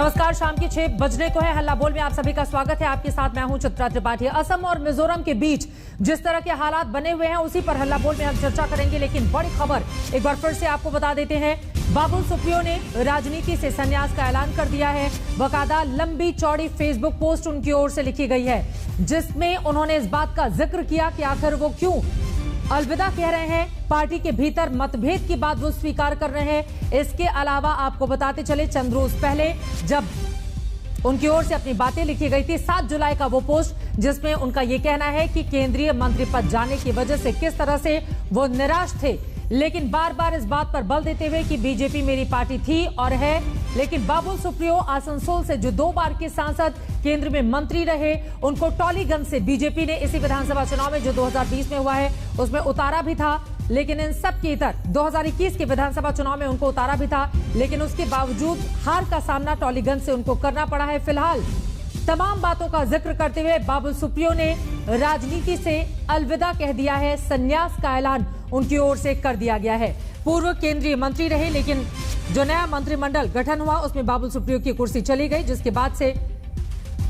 नमस्कार, शाम के 6 बजने को है। हल्ला बोल में आप सभी का स्वागत है। आपके साथ मैं हूं चित्रा त्रिपाठी। असम और मिजोरम के बीच जिस तरह के हालात बने हुए हैं उसी पर हल्ला बोल में हम चर्चा करेंगे। लेकिन बड़ी खबर एक बार फिर से आपको बता देते हैं। बाबुल सुप्रियो ने राजनीति से संन्यास का ऐलान कर दिया है। बकायदा लंबी चौड़ी फेसबुक पोस्ट उनकी ओर से लिखी गई है, जिसमें उन्होंने इस बात का जिक्र किया कि आखिर वो क्यों अलविदा कह रहे हैं। पार्टी के भीतर मतभेद की बात वो स्वीकार कर रहे हैं। इसके अलावा आपको बताते चले, चंद रोज पहले जब उनकी ओर से अपनी बातें लिखी गई थी, 7 जुलाई का वो पोस्ट जिसमें उनका ये कहना है कि केंद्रीय मंत्री पद जाने की वजह से किस तरह से वो निराश थे, लेकिन बार बार इस बात पर बल देते हुए कि बीजेपी मेरी पार्टी थी और है। लेकिन बाबुल सुप्रियो आसनसोल से जो 2 बार के सांसद, केंद्र में मंत्री रहे, उनको टॉलीगंज से बीजेपी ने इसी विधानसभा चुनाव में जो 2020 में हुआ है उसमें उतारा भी था। लेकिन इन सब के इतर 2021 के विधानसभा चुनाव में उनको उतारा भी था, लेकिन उसके बावजूद हार का सामना टॉलीगंज से उनको करना पड़ा है। फिलहाल तमाम बातों का जिक्र करते हुए बाबुल सुप्रियो ने राजनीति से अलविदा कह दिया है। संन्यास का ऐलान उनकी ओर से कर दिया गया है। पूर्व केंद्रीय मंत्री रहे, लेकिन जो नया मंत्रिमंडल गठन हुआ उसमें बाबुल सुप्रियो की कुर्सी चली गई, जिसके बाद से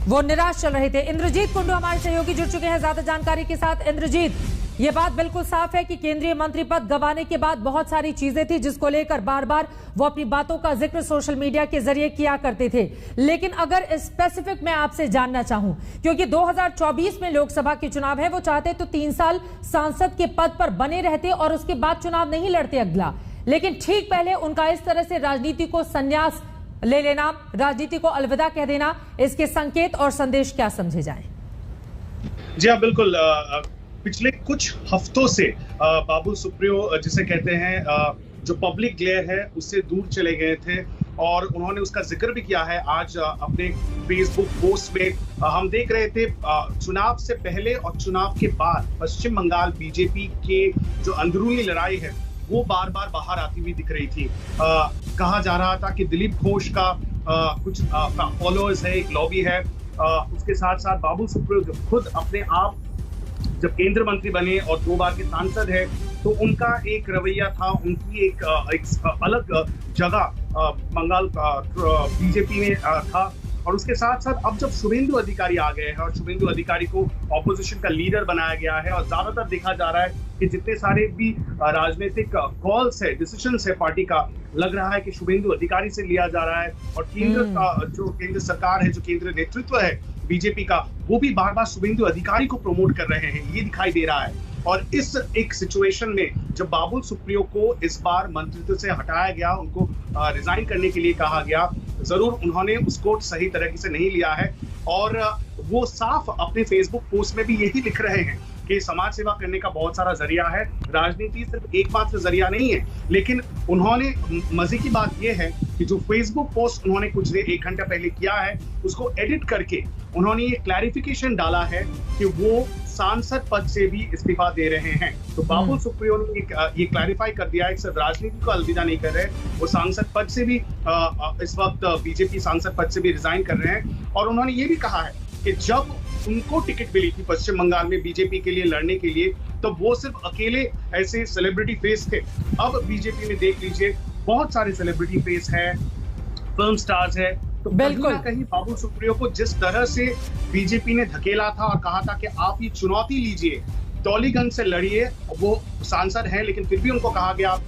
वो निराश चल रहे थे। इंद्रजीत कुंडू हमारे सहयोगी जुड़ चुके हैं ज्यादा जानकारी के साथ। इंद्रजीत, ये बात बिल्कुल साफ है कि केंद्रीय मंत्री पद गंवाने के बाद बहुत सारी चीजें थी जिसको लेकर बार बार वो अपनी बातों का जिक्र सोशल मीडिया के जरिए किया करते थे। लेकिन अगर स्पेसिफिक मैं आपसे जानना चाहूं, क्योंकि 2024 में लोकसभा के चुनाव है, वो चाहते तो 3 साल सांसद के पद पर बने रहते और उसके बाद चुनाव नहीं लड़ते अगला, लेकिन ठीक पहले उनका इस तरह से राजनीति को संन्यास ले लेना, राजनीति को अलविदा कह देना, इसके संकेत और संदेश क्या समझे जाएं? जी हाँ, बिल्कुल। पिछले कुछ हफ्तों से बाबुल सुप्रियो जिसे कहते हैं जो पब्लिक ग्लेयर है उससे दूर चले गए थे और उन्होंने उसका जिक्र भी किया है आज अपने फेसबुक पोस्ट में। हम देख रहे थे चुनाव से पहले और चुनाव के बाद पश्चिम बंगाल बीजेपी के जो अंदरूनी लड़ाई है वो बार बार बाहर आती हुई दिख रही थी। कहा जा रहा था कि दिलीप घोष का कुछ फॉलोअर्स है, एक लॉबी है। उसके साथ साथ बाबुल सुप्रियो जब खुद अपने आप जब केंद्र मंत्री बने और 2 बार के सांसद है, तो उनका एक रवैया था, उनकी एक अलग जगह बंगाल बीजेपी में था। और उसके साथ साथ अब जब शुभेंदु अधिकारी आ गए हैं और शुभेंदु अधिकारी को ऑपोजिशन का लीडर बनाया गया है और ज्यादातर देखा जा रहा है कि जितने सारे भी राजनीतिक कॉल्स है, डिसीजंस है पार्टी का, लग रहा है कि शुभेंदु अधिकारी से लिया जा रहा है। और केंद्र का जो केंद्र सरकार है, जो केंद्र नेतृत्व है बीजेपी का, वो भी बार बार शुभेंदु अधिकारी को प्रमोट कर रहे हैं, ये दिखाई दे रहा है। और इस एक सिचुएशन में जब बाबुल सुप्रियो को इस बार मंत्रित्व से हटाया गया, उनको रिजाइन करने के लिए कहा गया, जरूर उन्होंने उसको सही तरीके से नहीं लिया है। और वो साफ अपने फेसबुक पोस्ट में भी यही लिख रहे हैं कि समाज सेवा करने का बहुत सारा जरिया है, राजनीति सिर्फ एकमात्र जरिया नहीं है। लेकिन उन्होंने, मजे की बात यह है कि जो फेसबुक पोस्ट उन्होंने कुछ देर 1 घंटा पहले किया है, उसको एडिट करके उन्होंने ये क्लैरिफिकेशन डाला है कि वो सांसद पद से भी इस्तीफा दे रहे हैं। तो बाबुल सुप्रियो ने ये क्लैरिफाई कर दिया है कि सिर्फ राजनीति को अलविदा नहीं कर रहे, वो सांसद पद से भी इस वक्त बीजेपी सांसद पद से भी रिजाइन कर रहे हैं। और उन्होंने ये भी कहा है कि जब उनको टिकट मिली थी पश्चिम बंगाल में बीजेपी के लिए लड़ने के लिए, तो वो सिर्फ अकेले ऐसे सेलिब्रिटी फेस थे। अब बीजेपी में देख लीजिए बहुत सारे सेलिब्रिटी फेस है, फिल्म स्टार्स है। तो बिल्कुल कहीं बाबुल सुप्रियो को जिस तरह से बीजेपी ने धकेला था और कहा था कि आप ये चुनौती लीजिए, टॉलीगंज से लड़िए, वो सांसद हैं लेकिन फिर भी उनको कहा गया आप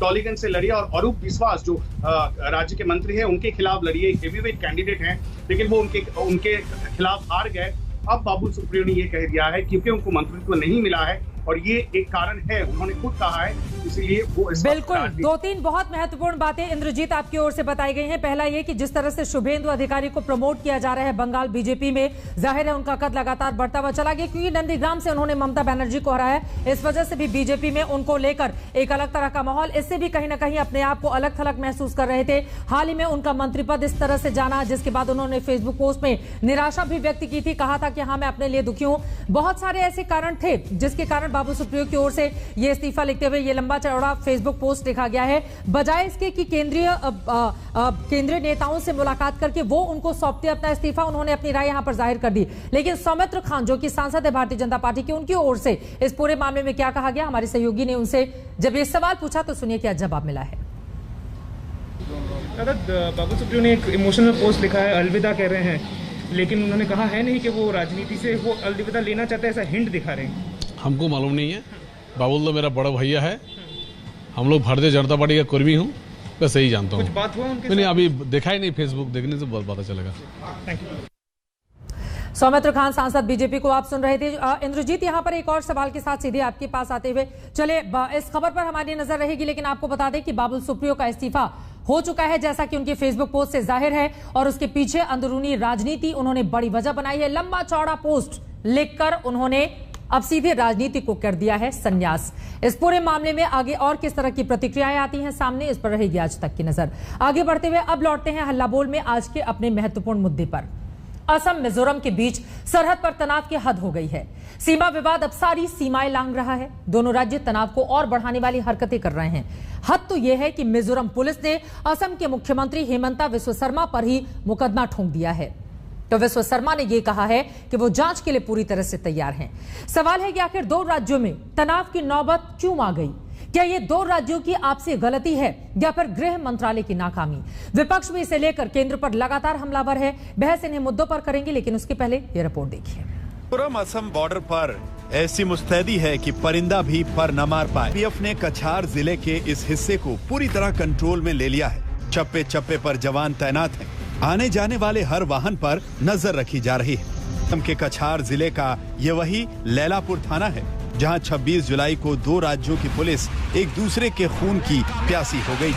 टॉलीगंज से लड़िए और अरूप विश्वास जो राज्य के मंत्री हैं उनके खिलाफ लड़िए, एक हेवीवेट कैंडिडेट हैं, लेकिन वो उनके खिलाफ हार गए। अब बाबुल सुप्रियो ने ये कह दिया है क्योंकि उनको मंत्रित्व नहीं मिला है और ये एक कारण है, उन्होंने खुद कहा है, इसलिए वो बिल्कुल 2-3 बहुत महत्वपूर्ण बातें इंद्रजीत आपकी ओर से बताई गई हैं। पहला ये कि जिस तरह से शुभेंदु अधिकारी को प्रमोट किया जा रहा है बंगाल बीजेपी में, जाहिर है उनका कद लगातार बढ़ता हुआ चला गया, क्योंकि नंदीग्राम से उन्होंने ममता बनर्जी को हराया। इस वजह से भी बीजेपी में उनको लेकर एक अलग तरह का माहौल, इससे भी कहीं ना कहीं अपने आप को अलग थलग महसूस कर रहे थे। हाल ही में उनका मंत्री पद इस तरह से जाना, जिसके बाद उन्होंने फेसबुक पोस्ट में निराशा भी व्यक्त की थी, कहा था कि हाँ मैं अपने लिए दुखी हूं। बहुत सारे ऐसे कारण थे जिसके कारण बाबुल सुप्रियो की ओर से ये इस्तीफा लिखते हुए ये लंबा चौड़ा फेसबुक पोस्ट लिखा गया है। बजाय इसके कि केंद्रीय नेताओं से मुलाकात करके वो उनको सौंपते अपना इस्तीफा, उन्होंने अपनी राय यहां पर जाहिर कर दी। लेकिन सौमित्र खान जो कि सांसद है भारतीय जनता पार्टी की, उनकी ओर से इस पूरे मामले में क्या कहा गया, हमारे सहयोगी ने उनसे जब ये सवाल पूछा तो सुनिए क्या जवाब मिला है। दादा, बाबुल सुप्रियो ने एक इमोशनल पोस्ट लिखा है, अलविदा कह रहे हैं, लेकिन उन्होंने कहा है नहीं कि वो राजनीति से वो अलविदा लेना चाहते हैं, ऐसा हिंट दिखा रहे हैं। हमको मालूम नहीं है, बाबुल तो मेरा बड़ा भैया है, हम लोग भारतीय जनता पार्टी का कर्मी हूँ, बस यही जानता हूँ। कुछ बात हुआ उनके? नहीं, अभी देखा ही नहीं, फेसबुक देखने से बहुत पता चलेगा। Thank you. सौमित्र खान, सांसद बीजेपी को आप सुन रहे थे। इंद्रजीत, यहां पर एक और सवाल के साथ सीधे आपके पास आते हुए चले, इस खबर पर हमारी नजर रहेगी, लेकिन आपको बता दें कि बाबुल सुप्रियो का इस्तीफा हो चुका है, जैसा कि उनके फेसबुक पोस्ट से जाहिर है, और उसके पीछे अंदरूनी राजनीति उन्होंने बड़ी वजह बनाई है। लंबा चौड़ा पोस्ट लिखकर उन्होंने अब सीधे राजनीति को कर दिया है संन्यास। इस पूरे मामले में आगे और किस तरह की प्रतिक्रियाएं आती हैं सामने, इस पर रहेगी आज तक की नजर। आगे बढ़ते हुए अब लौटते हैं हल्ला बोल में आज के अपने महत्वपूर्ण मुद्दे पर। असम मिजोरम के बीच सरहद पर तनाव की हद हो गई है। सीमा विवाद अब सारी सीमाएं लांघ रहा है। दोनों राज्य तनाव को और बढ़ाने वाली हरकतें कर रहे हैं। हद तो यह है कि मिजोरम पुलिस ने असम के मुख्यमंत्री हेमंता बिस्वा शर्मा पर ही मुकदमा ठोंक दिया है। तो बिस्वा शर्मा ने यह कहा है कि वो जांच के लिए पूरी तरह से तैयार हैं। सवाल है कि आखिर दो राज्यों में तनाव की नौबत क्यों आ गई? क्या ये दो राज्यों की आपसी गलती है या फिर गृह मंत्रालय की नाकामी? विपक्ष भी इसे लेकर केंद्र पर लगातार हमलावर है। बहस इन्हें मुद्दों पर करेंगे, लेकिन उसके पहले ये रिपोर्ट देखिए। मिजोरम असम बॉर्डर पर ऐसी मुस्तैदी है कि परिंदा भी पर न मार पाए। पीएफ ने कछार जिले के इस हिस्से को पूरी तरह कंट्रोल में ले लिया है। चप्पे चप्पे पर जवान तैनात हैं। आने जाने वाले हर वाहन पर नजर रखी जा रही है। असम के कछार जिले का ये वही लैलापुर थाना है जहां 26 जुलाई को दो राज्यों की पुलिस एक दूसरे के खून की प्यासी हो गई।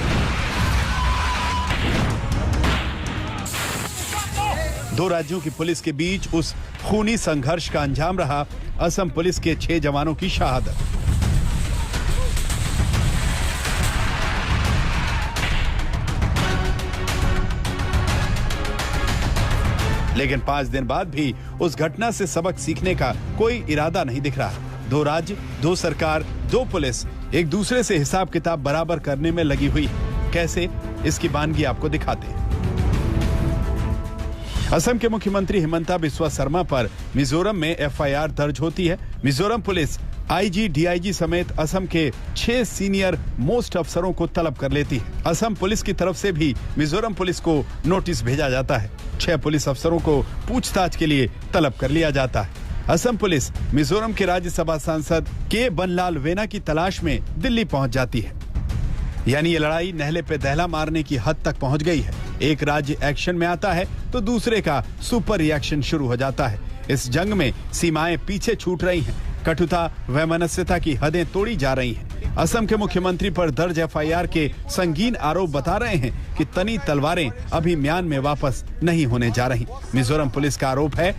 दो राज्यों की पुलिस के बीच उस खूनी संघर्ष का अंजाम रहा असम पुलिस के 6 जवानों की शहादत। लेकिन 5 दिन बाद भी उस घटना से सबक सीखने का कोई इरादा नहीं दिख रहा। दो राज्य, दो सरकार, दो पुलिस एक दूसरे से हिसाब किताब बराबर करने में लगी हुई है। कैसे, इसकी वानगी आपको दिखाते हैं। असम के मुख्यमंत्री हेमंता बिस्वा शर्मा पर मिजोरम में एफआईआर दर्ज होती है। मिजोरम पुलिस आईजी, डीआईजी समेत असम के 6 सीनियर मोस्ट अफसरों को तलब कर लेती है। असम पुलिस की तरफ से भी मिजोरम पुलिस को नोटिस भेजा जाता है। 6 पुलिस अफसरों को पूछताछ के लिए तलब कर लिया जाता है। असम पुलिस मिजोरम के राज्यसभा सांसद के बनलाल वेना की तलाश में दिल्ली पहुंच जाती है। यानी ये लड़ाई नहले पे दहला मारने की हद तक पहुंच गई है। एक राज्य एक्शन में आता है तो दूसरे का सुपर रिएक्शन शुरू हो जाता है। इस जंग में सीमाएं पीछे छूट रही हैं। कटुता, वैमनस्यता की हदें तोड़ी जा रही हैं। असम के मुख्यमंत्री पर दर्ज एफआईआर के संगीन आरोप बता रहे हैं कि तनी तलवारें अभी म्यान में वापस नहीं होने जा रही। मिजोरम पुलिस का आरोप है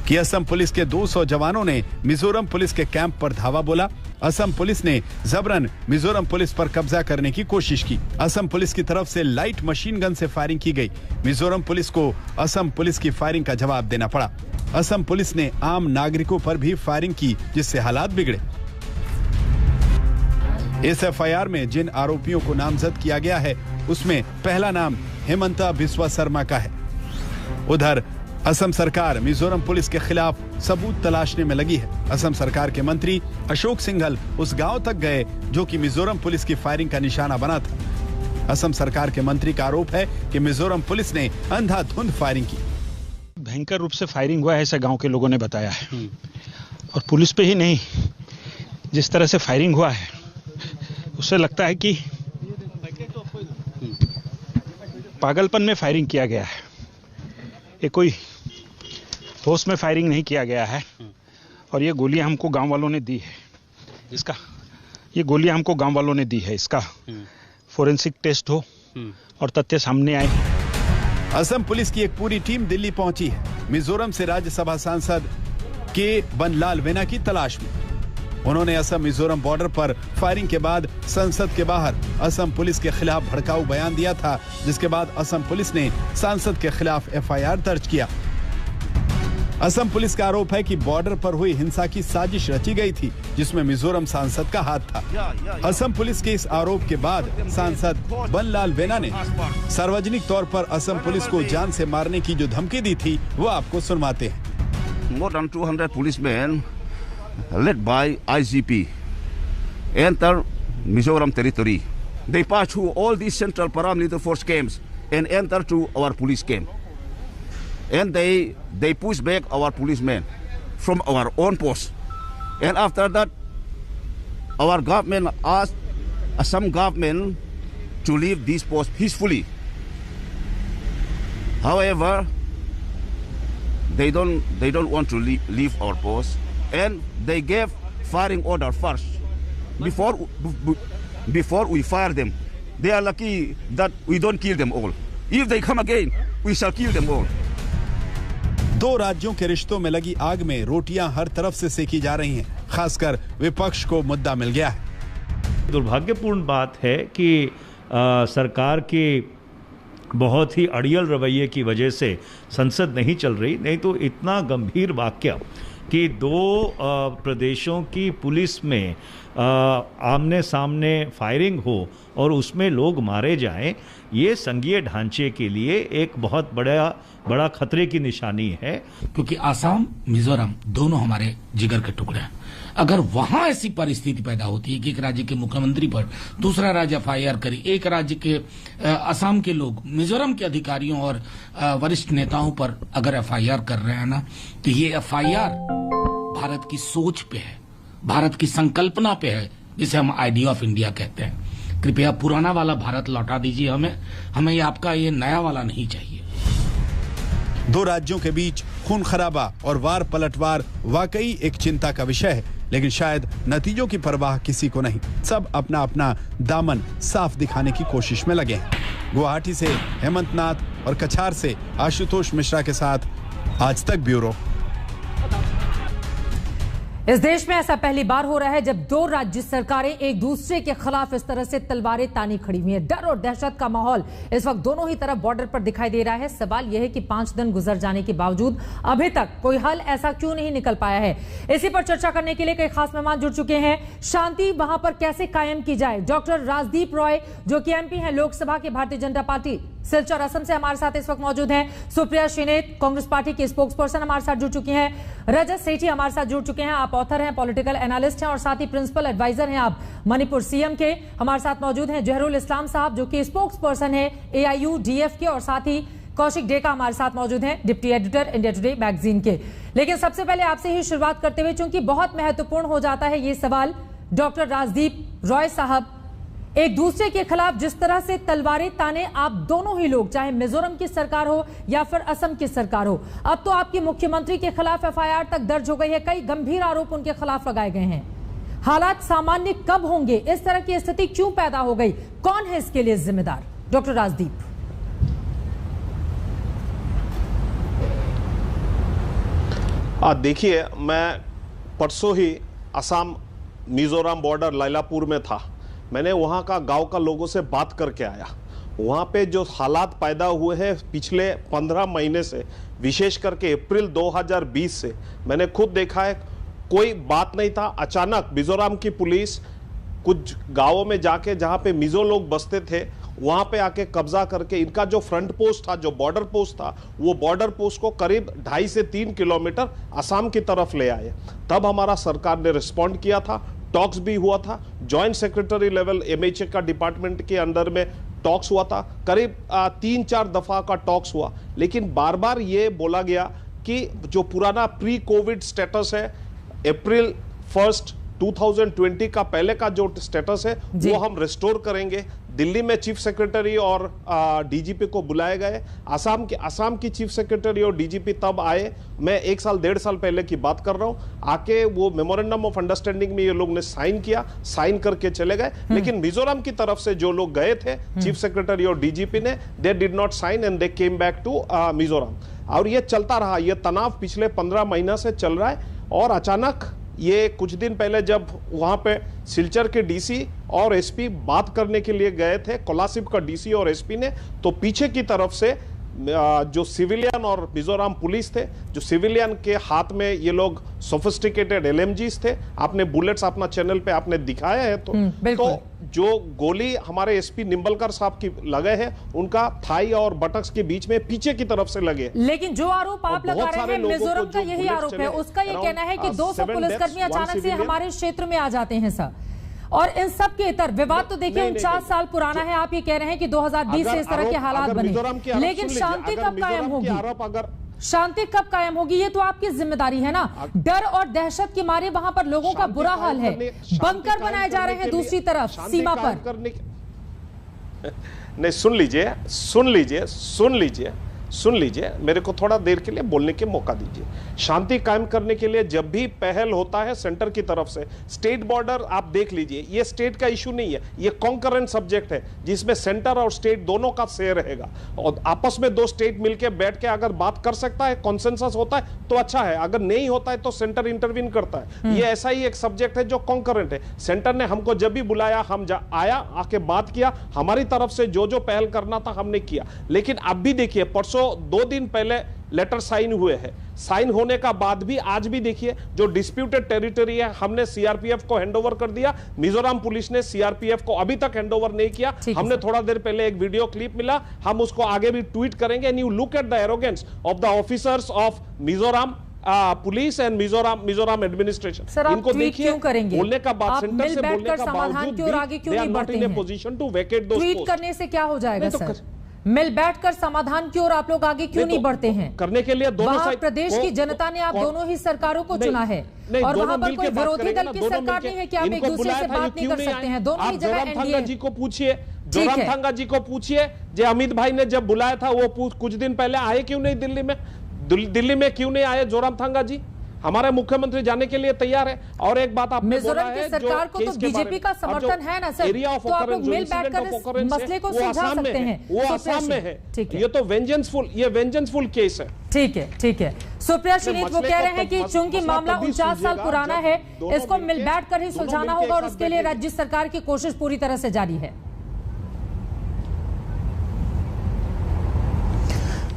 कि असम पुलिस के 200 जवानों ने मिजोरम पुलिस के कैंप पर धावा बोला। असम पुलिस ने जबरन मिजोरम पुलिस पर कब्जा करने की कोशिश की। असम पुलिस की तरफ से लाइट मशीन गन से फायरिंग की गई। मिजोरम पुलिस को असम पुलिस की फायरिंग का जवाब देना पड़ा। असम पुलिस ने आम नागरिकों पर भी फायरिंग की, जिससे हालात बिगड़े। इस एफआईआर में जिन आरोपियों को नामजद किया गया है उसमें पहला नाम हेमंता बिस्वा शर्मा का है। उधर असम सरकार मिजोरम पुलिस के खिलाफ सबूत तलाशने में लगी है। असम सरकार के मंत्री अशोक सिंघल उस गांव तक गए जो कि मिजोरम पुलिस की फायरिंग का निशाना बना था। असम सरकार के मंत्री का आरोप है कि मिजोरम पुलिस ने अंधाधुंध फायरिंग की। भयंकर रूप से फायरिंग हुआ है, ऐसा गांव के लोगों ने बताया है। और पुलिस पे ही नहीं, जिस तरह से फायरिंग हुआ है उससे लगता है कि पागलपन में फायरिंग किया गया है। ये कोई होश में फायरिंग नहीं किया गया है। और ये गोलियां हमको गांव वालों ने दी है। ये गोलियां हमको गांव वालों ने दी है। इसका फोरेंसिक टेस्ट हो और तथ्य सामने आए। असम पुलिस की एक पूरी टीम दिल्ली पहुंची है, मिजोरम से राज्यसभा सांसद के बनलाल वेना की तलाश में। उन्होंने असम मिजोरम बॉर्डर पर फायरिंग के बाद संसद के बाहर असम पुलिस के खिलाफ भड़काऊ बयान दिया था, जिसके बाद असम पुलिस ने सांसद के खिलाफ एफआईआर दर्ज किया। असम पुलिस का आरोप है कि बॉर्डर पर हुई हिंसा की साजिश रची गई थी, जिसमें मिजोरम सांसद का हाथ था। असम पुलिस के इस आरोप के बाद सांसद बनलाल वेना ने सार्वजनिक तौर पर असम पुलिस को जान से मारने की जो धमकी दी थी वो आपको सुनवाते हैं। More than 200 policemen led by IGP enter Mizoram territory. They pass through all these central paramilitary force camps and enter to our police camp. And they push back our policemen from our own post. And after that, our government asked some government to leave this post peacefully. However, they don't want to leave our post, and they gave firing order first before we fire them. They are lucky that we don't kill them all. If they come again, we shall kill them all. दो राज्यों के रिश्तों में लगी आग में रोटियां हर तरफ से सेकी जा रही हैं। खासकर विपक्ष को मुद्दा मिल गया है। दुर्भाग्यपूर्ण बात है कि सरकार के बहुत ही अड़ियल रवैये की वजह से संसद नहीं चल रही, नहीं तो इतना गंभीर वाकया कि दो प्रदेशों की पुलिस में आमने सामने फायरिंग हो और उसमें लोग मारे जाएं, ये संघीय ढांचे के लिए एक बहुत बड़ा खतरे की निशानी है। क्योंकि आसाम मिजोरम दोनों हमारे जिगर के टुकड़े हैं। अगर वहां ऐसी परिस्थिति पैदा होती है कि एक राज्य के मुख्यमंत्री पर दूसरा राज्य एफआईआर करी, एक राज्य के असम के लोग मिजोरम के अधिकारियों और वरिष्ठ नेताओं पर अगर एफआईआर कर रहे हैं ना, तो ये एफआईआर भारत की सोच पे है, भारत की संकल्पना पे है, जिसे हम आइडिया ऑफ इंडिया कहते हैं। कृपया पुराना वाला भारत लौटा दीजिए हमें ये आपका ये नया वाला नहीं चाहिए। दो राज्यों के बीच खून खराबा और वार पलटवार वाकई एक चिंता का विषय है, लेकिन शायद नतीजों की परवाह किसी को नहीं। सब अपना अपना दामन साफ दिखाने की कोशिश में लगे हैं। गुवाहाटी से हेमंत नाथ और कछार से आशुतोष मिश्रा के साथ आज तक ब्यूरो। इस देश में ऐसा पहली बार हो रहा है जब दो राज्य सरकारें एक दूसरे के खिलाफ इस तरह से तलवारें तानी खड़ी हुई हैं। डर और दहशत का माहौल इस वक्त दोनों ही तरफ बॉर्डर पर दिखाई दे रहा है। सवाल यह है कि 5 दिन गुजर जाने के बावजूद अभी तक कोई हल ऐसा क्यों नहीं निकल पाया है। इसी पर चर्चा करने के लिए कई खास मेहमान जुड़ चुके हैं। शांति वहां पर कैसे कायम की जाए, डॉक्टर राजदीप रॉय जो कि एमपी हैं लोकसभा के भारतीय जनता पार्टी सिलचर असम से हमारे साथ इस वक्त मौजूद हैं। सुप्रिया शेनेत कांग्रेस पार्टी के स्पोक्स पर्सन हमारे साथ जुड़ चुकी हैं। रजत सेठी हमारे साथ जुड़ चुके हैं, आप ऑथर हैं, पॉलिटिकल एनालिस्ट हैं और साथ ही प्रिंसिपल एडवाइजर हैं आप मणिपुर सीएम के। हमारे साथ मौजूद हैं जहरुल इस्लाम साहब जो कि स्पोक्स पर्सन है AIUDF के, और साथ ही कौशिक डेका हमारे साथ मौजूद हैं, deputy editor India today magazine के। लेकिन सबसे पहले आपसे ही शुरुआत करते हुए, चूंकि बहुत महत्वपूर्ण हो जाता है ये सवाल, डॉक्टर राजदीप रॉय साहब, एक दूसरे के खिलाफ जिस तरह से तलवारें ताने आप दोनों ही लोग, चाहे मिजोरम की सरकार हो या फिर असम की सरकार हो, अब तो आपके मुख्यमंत्री के खिलाफ एफआईआर तक दर्ज हो गई है, कई गंभीर आरोप उनके खिलाफ लगाए गए हैं। हालात सामान्य कब होंगे, इस तरह की स्थिति क्यों पैदा हो गई, कौन है इसके लिए जिम्मेदार? डॉक्टर राजदीप। देखिए, मैं परसों ही असम मिजोरम बॉर्डर लाइलापुर में था। मैंने वहाँ का गांव का लोगों से बात करके आया। वहाँ पे जो हालात पैदा हुए हैं पिछले 15 महीने से, विशेष करके अप्रैल 2020 से, मैंने खुद देखा है। कोई बात नहीं था, अचानक मिजोरम की पुलिस कुछ गांवों में जाके जहाँ पे मिजो लोग बसते थे वहाँ पे आके कब्जा करके इनका जो फ्रंट पोस्ट था, जो बॉर्डर पोस्ट था, वो बॉर्डर पोस्ट को करीब 2.5 से 3 किलोमीटर असम की तरफ ले आए। तब हमारा सरकार ने रिस्पॉन्ड किया था, टॉक्स भी हुआ था, जॉइंट सेक्रेटरी लेवल MHA का डिपार्टमेंट के अंदर में टॉक्स हुआ था, करीब 3-4 दफा का टॉक्स हुआ। लेकिन बार बार ये बोला गया कि जो पुराना प्री कोविड स्टेटस है, अप्रैल 1 2020 का पहले का जो स्टेटस है वो हम रिस्टोर करेंगे। दिल्ली में चीफ सेक्रेटरी और DGP को बुलाए गए। असम की चीफ सेक्रेटरी और DGP तब आए, मैं 1-1.5 साल पहले की बात कर रहा हूं। आके वो मेमोरेंडम ऑफ अंडरस्टैंडिंग में ये लोग ने साइन किया, साइन करके चले गए। लेकिन मिजोरम की तरफ से जो लोग गए थे, चीफ सेक्रेटरी और DGP ने, they did not sign and they came back to Mizoram. और ये चलता रहा, ये तनाव पिछले 15 महीना से चल रहा है। और अचानक ये कुछ दिन पहले जब वहां पे सिलचर के DC और SP बात करने के लिए गए थे, कोलासिब का DC और SP ने, तो पीछे की तरफ से जो सिविलियन और मिजोरम पुलिस थे, जो सिविलियन के हाथ में ये लोग सोफिस्टिकेटेड LMGs थे, आपने बुलेट्स अपना चैनल पे आपने दिखाया है, तो जो गोली हमारे SP निम्बलकर साहब की लगे हैं, उनका थाई और बटक्स के बीच में पीछे की तरफ से लगे। लेकिन जो आरोप आप लगा रहे हैं, मिजोरम का यही आरोप है, उसका ये कहना है कि 200 पुलिसकर्मी अचानक से हमारे क्षेत्र में आ जाते हैं। सर, और इन सब के इतर विवाद तो देखिए 49 साल पुराना है। आप ये कह रहे हैं कि 2020 से इस तरह के हालात बने, लेकिन शांति कब कायम होगी? शांति कब कायम होगी? ये तो आपकी जिम्मेदारी है ना। डर और दहशत के मारे वहां पर लोगों का बुरा हाल है, बंकर बनाए जा रहे हैं दूसरी तरफ सीमा पर। नहीं, सुन लीजिए, सुन लीजिए, सुन लीजिए, सुन लीजिए, मेरे को थोड़ा देर के लिए बोलने के मौका दीजिए। शांति कायम करने के लिए जब भी पहल होता है सेंटर की तरफ से, स्टेट बॉर्डर आप देख लीजिए, ये स्टेट का इशू नहीं है, ये कॉन्करेंट सब्जेक्ट है जिसमें सेंटर और स्टेट दोनों का शेयर रहेगा और आपस में दो स्टेट मिलकर बैठ के अगर बात कर सकता है, कॉन्सेंसस होता है तो अच्छा है, अगर नहीं होता है तो सेंटर इंटरवीन करता है। ये ऐसा ही एक सब्जेक्ट है जो कॉन्करेंट है। सेंटर ने हमको जब भी बुलाया, हम आया, आके बात किया, हमारी तरफ से जो जो पहल करना था हमने किया। लेकिन अब भी देखिए, परसों 2 दिन पहले लेटर साइन हुए हैं, साइन होने का बाद भी आज भी देखिए जो डिस्प्यूटेड टेरिटरी है हमने सीआरपीएफ को हैंडओवर कर दिया। मिजोरम पुलिस ने सीआरपीएफ को अभी तक हैंडओवर नहीं किया। हमने थोड़ा देर पहले एक वीडियो क्लिप मिला, हम उसको आगे भी ट्वीट करेंगे। And you look at the arrogance of the officers of Mizoram police and Mizoram administration. इनको देखिए, बोलने का बाद, सेंटर से बोलने का बावजूद they are not in a position to vacate those post. Tweet करने से क्या हो जाएगा सर? मिल बैठकर समाधान की ओर आप लोग आगे क्यों नहीं बढ़ते हैं? करने के लिए दोनों साइड, प्रदेश की जनता ने आप दोनों ही सरकारों को चुना है और वहां पर कोई विरोधी दल की सरकार नहीं है कि आप एक दूसरे से बात नहीं कर सकते हैं। दोनों ही जगह एनडीए जी को पूछिए, जोरामथंगा जी को पूछिए, जो अमित भाई ने जब बुलाया था वो कुछ दिन पहले आए क्यों नहीं दिल्ली में? दिल्ली में क्यों नहीं आए जोरामथंगा जी? हमारे मुख्यमंत्री जाने के लिए तैयार है। और एक बात आपने बोला है, की सरकार को तो बीजेपी का समर्थन है ना सर, तो आप लोग मिल बैठकर इस मसले को सुलझा सकते हैं। वो आसाम में है, ये तो वेंजेंसफुल केस है। ठीक है, ठीक है। सुप्रिया श्रीनीत वो कह रहे हैं कि चूंकि मामला 49 साल पुराना है, इसको मिल बैठकर ही सुलझाना होगा और उसके लिए राज्य सरकार की कोशिश पूरी तरह से जारी है।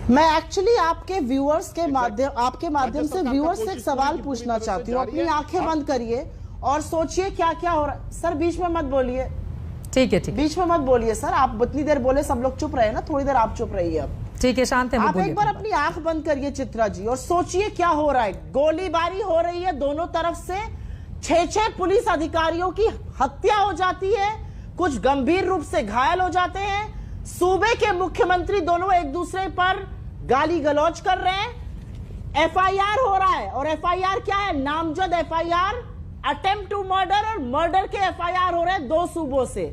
मैं एक्चुअली आपके माध्यम से व्यूअर्स से एक सवाल पूछना चाहती हूँ। अपनी आंखें बंद करिए और सोचिए क्या क्या हो रहा है। सर बीच में मत बोलिए, ठीक है, ठीक, बीच में मत बोलिए सर। आप उतनी देर बोले, सब लोग चुप रहे ना, थोड़ी देर आप चुप रहिए अब। ठीक है, शांत है। आप एक बार अपनी आंख बंद करिए चित्रा जी और सोचिए क्या हो रहा है। गोलीबारी हो रही है दोनों तरफ से, 6 पुलिस अधिकारियों की हत्या हो जाती है, कुछ गंभीर रूप से घायल हो जाते हैं। सूबे के मुख्यमंत्री दोनों एक दूसरे पर गाली गलौज कर रहे हैं। एफआईआर हो रहा है और एफआईआर क्या है? नामजद एफआईआर, अटेम्प्ट टू मर्डर और मर्डर के एफआईआर हो रहे हैं 2 सूबों से।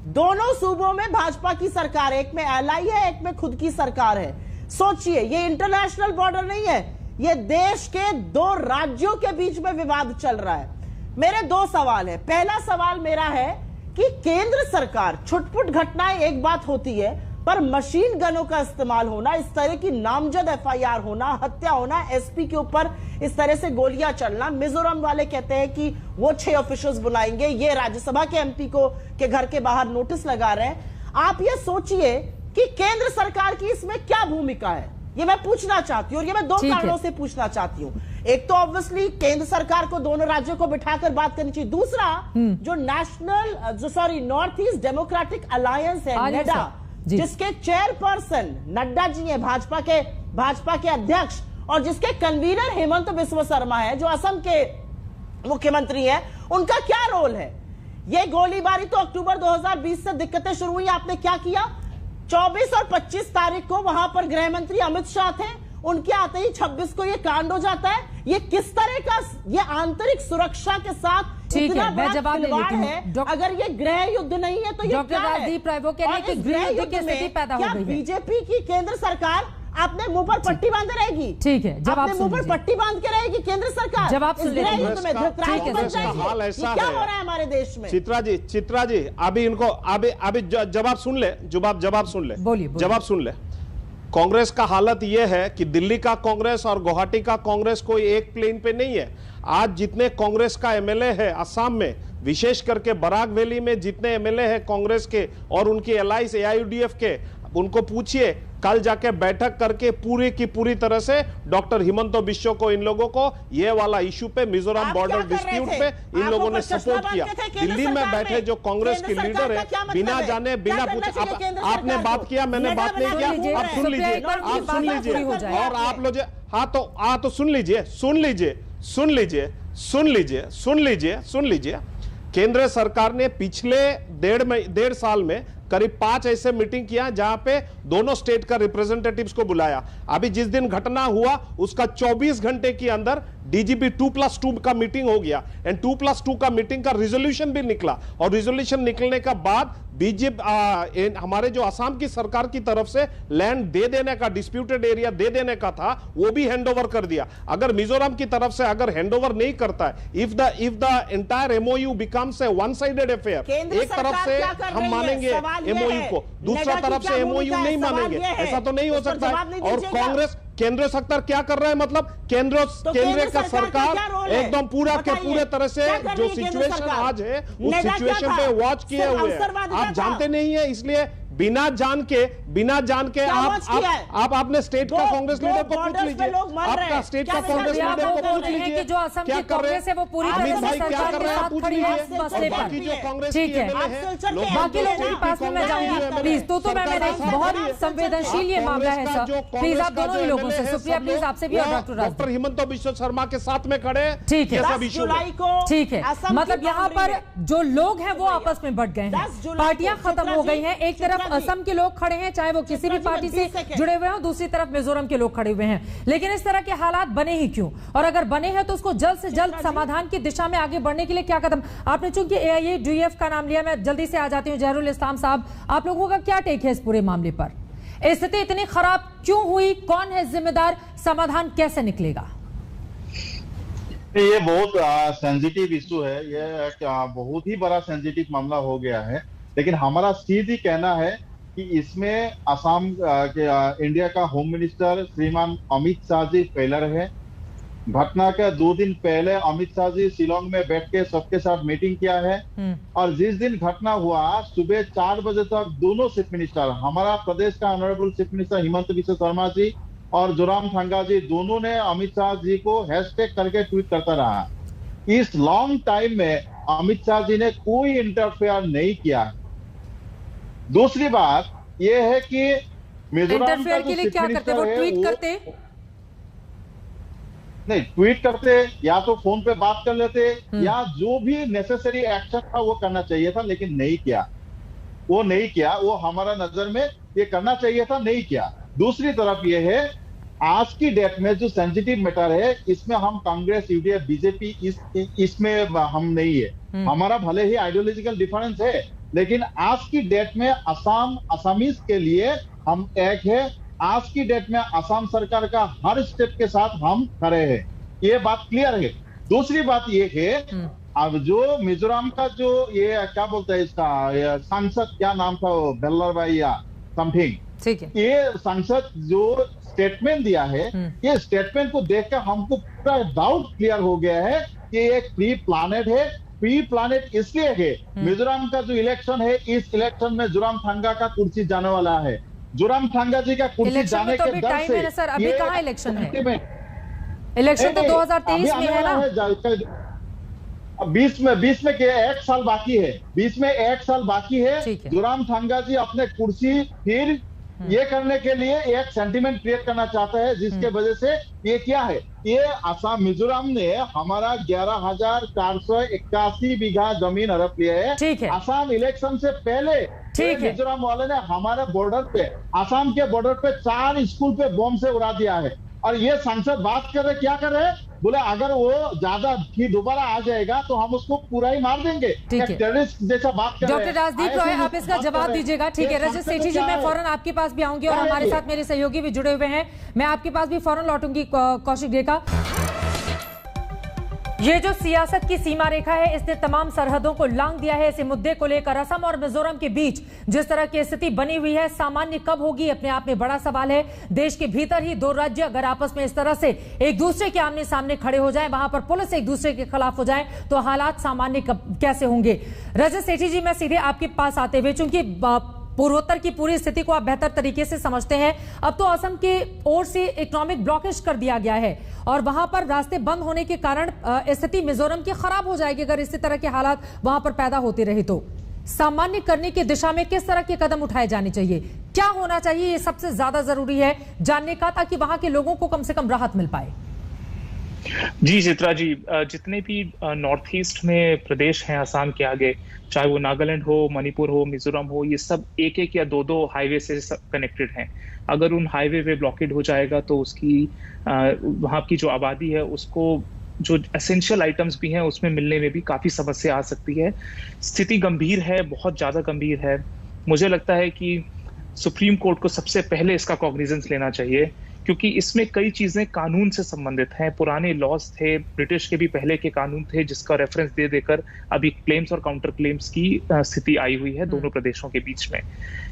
दोनों सूबों में भाजपा की सरकार है, एक में एलआई है, एक में खुद की सरकार है। सोचिए, ये इंटरनेशनल बॉर्डर नहीं है, ये देश के 2 राज्यों के बीच में विवाद चल रहा है। मेरे 2 सवाल है। पहला सवाल मेरा है कि केंद्र सरकार, छुटपुट घटनाएं एक बात होती है, पर मशीन गनों का इस्तेमाल होना, इस तरह की नामजद एफआईआर होना, हत्या होना, एसपी के ऊपर इस तरह से गोलियां चलना। मिजोरम वाले कहते हैं कि वो 6 ऑफिशियल्स बुलाएंगे, ये राज्यसभा के एमपी के घर के बाहर नोटिस लगा रहे हैं। आप ये सोचिए कि केंद्र सरकार की इसमें क्या भूमिका है, ये मैं पूछना चाहती हूँ और ये मैं 2 कारणों से पूछना चाहती हूँ। एक तो ऑब्वियसली केंद्र सरकार को दोनों राज्यों को बिठाकर बात करनी चाहिए। दूसरा, जो नॉर्थ ईस्ट डेमोक्रेटिक अलायंस है, नेडा, जिसके चेयरपर्सन नड्डा जी हैं, भाजपा के अध्यक्ष, और जिसके कन्वीनर हेमंत बिस्वा शर्मा है जो असम के मुख्यमंत्री हैं, उनका क्या रोल है? ये गोलीबारी तो अक्टूबर 2020 से दिक्कतें शुरू हुई। आपने क्या किया? 24 और 25 तारीख को वहां पर गृह मंत्री अमित शाह थे, उनके आते ही 26 को ये कांड हो जाता है। ये किस तरह का, ये आंतरिक सुरक्षा के साथ इतना बड़ा खिलवाड़ है। अगर ये गृह युद्ध नहीं है तो ये क्या है? गृह युद्ध में क्या बीजेपी की केंद्र सरकार आपने मुंह पर पट्टी बांधे रहेगी? ठीक है, जब आपने मुंह पर पट्टी बांध के रहेगी केंद्र सरकार, जब आप गृह युद्ध में धृतराष्ट्र बन जाएगी। क्या हो रहा है हमारे देश में? चित्रा जी अभी इनको अभी जवाब सुन ले, जवाब सुन ले। कांग्रेस का हालत यह है कि दिल्ली का कांग्रेस और गुवाहाटी का कांग्रेस कोई एक प्लेन पे नहीं है। आज जितने कांग्रेस का एमएलए है असम में, विशेष करके बराक वैली में जितने एमएलए हैं कांग्रेस के और उनके एलाइज एआईयूडीएफ के, उनको पूछिए, कल जाके बैठक करके पूरी की पूरी तरह से डॉक्टर हिमंत बिश्व को, इन लोगों को ये वाला इशू पे, मिजोरम बॉर्डर डिस्प्यूट पे इन लोगों ने सपोर्ट किया। दिल्ली में बैठे जो कांग्रेस की लीडर है, बिना जाने बिना पूछे आपने बात किया, मैंने बात नहीं किया। आप सुन लीजिए और आप लोग तो सुन लीजिए। केंद्र सरकार ने पिछले डेढ़ साल में करीब 5 ऐसे मीटिंग किया जहां पे दोनों स्टेट का रिप्रेजेंटेटिव्स को बुलाया। अभी जिस दिन घटना हुआ उसका 24 घंटे के अंदर डीजीपी 2+2 का मीटिंग हो गया एंड 2+2 का मीटिंग का रिजोल्यूशन भी निकला और रिजोल्यूशन निकलने का बाद बीजेपी हमारे जो असम की सरकार की तरफ से लैंड दे देने का, डिस्प्यूटेड एरिया दे देने का था, वो भी हैंडओवर कर दिया। अगर मिजोरम की तरफ से अगर हैंडओवर नहीं करता है, if the entire MOU becomes a one sided affair, एक तरफ से हम मानेंगे एमओयू को, दूसरा तरफ से एमओयू नहीं मानेंगे, ऐसा तो नहीं हो सकता है। और कांग्रेस केंद्र सरकार क्या कर रहा है, मतलब केंद्र का सरकार एकदम पूरा के पूरे तरह से जो सिचुएशन आज है उस सिचुएशन पे वॉच किए हुए हैं। आप जानते नहीं है, इसलिए बिना जान के आप आपने स्टेट का कांग्रेस लीडर को पूछ लीजिए, आपका स्टेट का कांग्रेस लीडर को पूछ लीजिए जो असम की कांग्रेस है वो पूरी तरह से सरकार के साथ खड़ी है इस मसले पर। ठीक है, बाकी लोगों के पास में मैं जाऊंगी प्लीज। तो मैं मैंने बहुत संवेदनशील ये मामला है सर, प्लीज आप दोनों ही लोगों से, सुप्रिया प्लीज आपसे भी और डॉक्टर हिमंता बिश्व शर्मा के साथ में खड़े। ठीक है, ठीक है, मतलब यहाँ पर जो लोग हैं वो आपस में बट गए हैं, पार्टियां खत्म हो गई हैं। एक तरफ असम के लोग खड़े हैं, चाहे वो किसी भी पार्टी से जुड़े हुए हों, दूसरी तरफ मिजोरम के लोग खड़े हुए हैं। लेकिन इस तरह के हालात बने ही क्यों, और अगर बने हैं तो उसको जल्द से जल्द समाधान की दिशा में आगे बढ़ने के लिए क्या कदम। आपने चूंकि AIADF का नाम लिया, मैं जल्दी से आ जाती हूँ जहरुल इस्लाम साहब, आप लोगों का क्या टेक है इस पूरे मामले पर? स्थिति इतनी खराब क्यों हुई, कौन है जिम्मेदार, समाधान कैसे निकलेगा? ये बहुत सेंसिटिव इशू है, ये बहुत ही बड़ा सेंसिटिव मामला हो गया है। लेकिन हमारा सीधी कहना है कि इसमें असम के इंडिया का होम मिनिस्टर श्रीमान अमित शाह जी फेलर है। घटना के 2 दिन पहले अमित शाह जी शिलोंग में बैठ के सबके साथ मीटिंग किया है और जिस दिन घटना हुआ सुबह 4 बजे तक दोनों चीफ मिनिस्टर, हमारा प्रदेश का honourable chief minister Himanta Biswa Sharma ji और जोरामथंगा जी, दोनों ने अमित शाह जी को हैशटैग करके ट्वीट करता रहा। इस लॉन्ग टाइम में अमित शाह जी ने कोई इंटरफेयर नहीं किया। दूसरी बात यह है कि मिजोरम का के लिए क्या करते, वो ट्वीट करते नहीं, ट्वीट करते या तो फोन पे बात कर लेते या जो भी नेसेसरी एक्शन था वो करना चाहिए था, लेकिन नहीं किया। वो नहीं किया, वो हमारा नजर में ये करना चाहिए था, नहीं किया। दूसरी तरफ ये है आज की डेट में जो सेंसिटिव मैटर है, इसमें हम कांग्रेस, यूडीएफ, बीजेपी इसमें हम नहीं है। हमारा भले ही आइडियोलॉजिकल डिफरेंस है, लेकिन आज की डेट में असमीज के लिए हम एक है। आज की डेट में असम सरकार का हर स्टेप के साथ हम खड़े हैं, ये बात क्लियर है। दूसरी बात ये है, अब जो मिजोरम का जो ये क्या बोलते हैं इसका सांसद, क्या नाम था, बेल्लर भाई या समथिंग, ठीक है, ये सांसद जो स्टेटमेंट दिया है, ये स्टेटमेंट को देखकर हमको पूरा डाउट क्लियर हो गया है कि एक प्री प्लानेड है। प्री प्लानेट इसलिए है, मिजोरम का जो इलेक्शन है, इस इलेक्शन में जोरामथंगा का कुर्सी जाने वाला है। जोरामथंगा जी का कुर्सी जाने के डर से सर, अभी कहाँ इलेक्शन है? इलेक्शन तो 2023 में है ना। 20 में के 1 साल बाकी है, 20 में 1 साल बाकी है। जोरामथंगा जी अपने कुर्सी फिर ये करने के लिए एक सेंटिमेंट क्रिएट करना चाहता है, जिसके वजह से ये क्या है, ये असम मिजोरम ने हमारा 11,481 बीघा जमीन हड़प लिया है। असम इलेक्शन से पहले मिजोरम वाले ने हमारे बॉर्डर पे, असम के बॉर्डर पे 4 स्कूल पे बम से उड़ा दिया है। और ये सांसद बात कर रहे, क्या कर रहे हैं, बोले अगर वो ज्यादा फिर दोबारा आ जाएगा तो हम उसको पूरा ही मार देंगे, टेररिस्ट जैसा बात कर रहे हैं। डॉक्टर राजदीप रॉय, आप इसका जवाब दीजिएगा। ठीक है, रजत सेठी जी, मैं फौरन आपके पास भी आऊंगी और हमारे साथ मेरे सहयोगी भी जुड़े हुए हैं, मैं आपके पास भी फौरन लौटूंगी। कौशिक डेका, ये जो सियासत की सीमा रेखा है, इसने तमाम सरहदों को लांघ दिया है। इसी मुद्दे को लेकर असम और मिजोरम के बीच जिस तरह की स्थिति बनी हुई है, सामान्य कब होगी, अपने आप में बड़ा सवाल है। देश के भीतर ही 2 राज्य अगर आपस में इस तरह से एक दूसरे के आमने सामने खड़े हो जाएं, वहां पर पुलिस एक दूसरे के खिलाफ हो जाए, तो हालात सामान्य कैसे होंगे? रजत सेठी जी, मैं सीधे आपके पास आते हुए, चूंकि पूर्वोत्तर की पूरी स्थिति को आप बेहतर तरीके से समझते हैं, अब तो असम की ओर से इकोनॉमिक ब्लॉकेज कर दिया गया है और वहां पर रास्ते बंद होने के कारण स्थिति मिजोरम की खराब हो जाएगी अगर इसी तरह के हालात वहां पर पैदा होते रहे तो। सामान्य करने की दिशा में किस तरह के कदम उठाए जाने चाहिए, क्या होना चाहिए, ये सबसे ज्यादा जरूरी है जानने का, ताकि वहां के लोगों को कम से कम राहत मिल पाए। जी चित्रा जी, जितने भी नॉर्थ ईस्ट में प्रदेश हैं असम के आगे, चाहे वो नागालैंड हो, मणिपुर हो, मिजोरम हो, ये सब एक एक या दो दो हाईवे से कनेक्टेड हैं। अगर उन हाईवे पे ब्लॉकेड हो जाएगा तो उसकी वहाँ की जो आबादी है उसको जो एसेंशियल आइटम्स भी हैं उसमें मिलने में भी काफी समस्या आ सकती है। स्थिति गंभीर है, बहुत ज्यादा गंभीर है। मुझे लगता है कि सुप्रीम कोर्ट को सबसे पहले इसका कॉग्निजेंस लेना चाहिए, क्योंकि इसमें कई चीजें कानून से संबंधित हैं। पुराने लॉज थे, ब्रिटिश के भी पहले के कानून थे, जिसका रेफरेंस दे देकर अभी क्लेम्स और काउंटर क्लेम्स की स्थिति आई हुई है दोनों प्रदेशों के बीच में।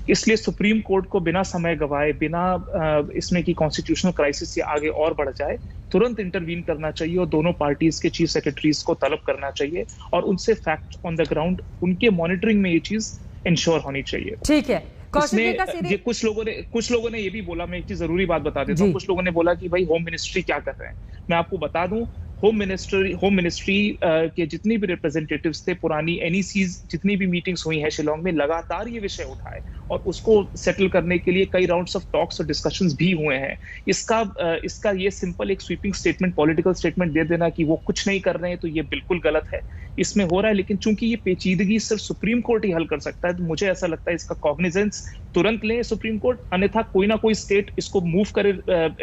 इसलिए सुप्रीम कोर्ट को बिना समय गवाए, बिना इसमें की कॉन्स्टिट्यूशनल क्राइसिस से आगे और बढ़ जाए, तुरंत इंटरवीन करना चाहिए और दोनों पार्टीज के चीफ सेक्रेटरीज को तलब करना चाहिए और उनसे फैक्ट ऑन द ग्राउंड, उनके मॉनिटरिंग में ये चीज इंश्योर होनी चाहिए। ठीक है। कुछ लोगों ने ये भी बोला, मैं एक चीज जरूरी बात बता देता हूँ, कुछ लोगों ने बोला कि भाई होम मिनिस्ट्री क्या कर रहे हैं। मैं आपको बता दूं, होम मिनिस्ट्री के जितनी भी रिप्रेजेंटेटिव्स थे, पुरानी एनईसीज जितनी भी मीटिंग्स हुई हैं शिलोंग में, लगातार ये विषय उठाए और उसको सेटल करने के लिए कई राउंड्स ऑफ टॉक्स और डिस्कशंस भी हुए हैं। इसका ये सिंपल एक स्वीपिंग स्टेटमेंट, पॉलिटिकल स्टेटमेंट दे देना कि वो कुछ नहीं कर रहे हैं, तो ये बिल्कुल गलत है। इसमें हो रहा है, लेकिन चूंकि ये पेचीदगी सिर्फ सुप्रीम कोर्ट ही हल कर सकता है, तो मुझे ऐसा लगता है इसका कॉग्निजेंस तुरंत ले सुप्रीम कोर्ट, अन्यथा कोई ना कोई स्टेट इसको मूव करे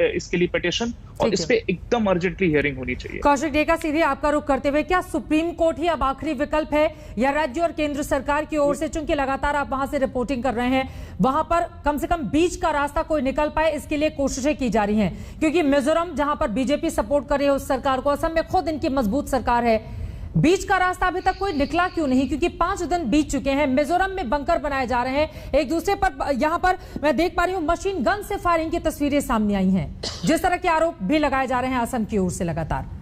इसके लिए पिटीशन, और इस पे एकदम अर्जेंटली हियरिंग होनी चाहिए। कौशिक डेका, सीधे आपका रुख करते हुए, क्या सुप्रीम कोर्ट ही अब आखिरी विकल्प है, या राज्य और केंद्र सरकार की ओर से, चूंकि लगातार आप वहां से रिपोर्टिंग कर रहे हैं, वहां पर कम से कम बीच का रास्ता कोई निकल पाए, इसके लिए कोशिशें की जा रही हैं? क्योंकि मिजोरम जहां पर बीजेपी सपोर्ट कर रही है उस सरकार को, असम में खुद इनकी मजबूत सरकार है, बीच का रास्ता अभी तक कोई निकला क्यों नहीं? क्योंकि 5 दिन बीत चुके हैं, मिजोरम में बंकर बनाए जा रहे हैं एक दूसरे पर। यहां पर मैं देख पा रही हूं मशीन गन से फायरिंग की तस्वीरें सामने आई हैं, जिस तरह के आरोप भी लगाए जा रहे हैं असम की ओर से लगातार।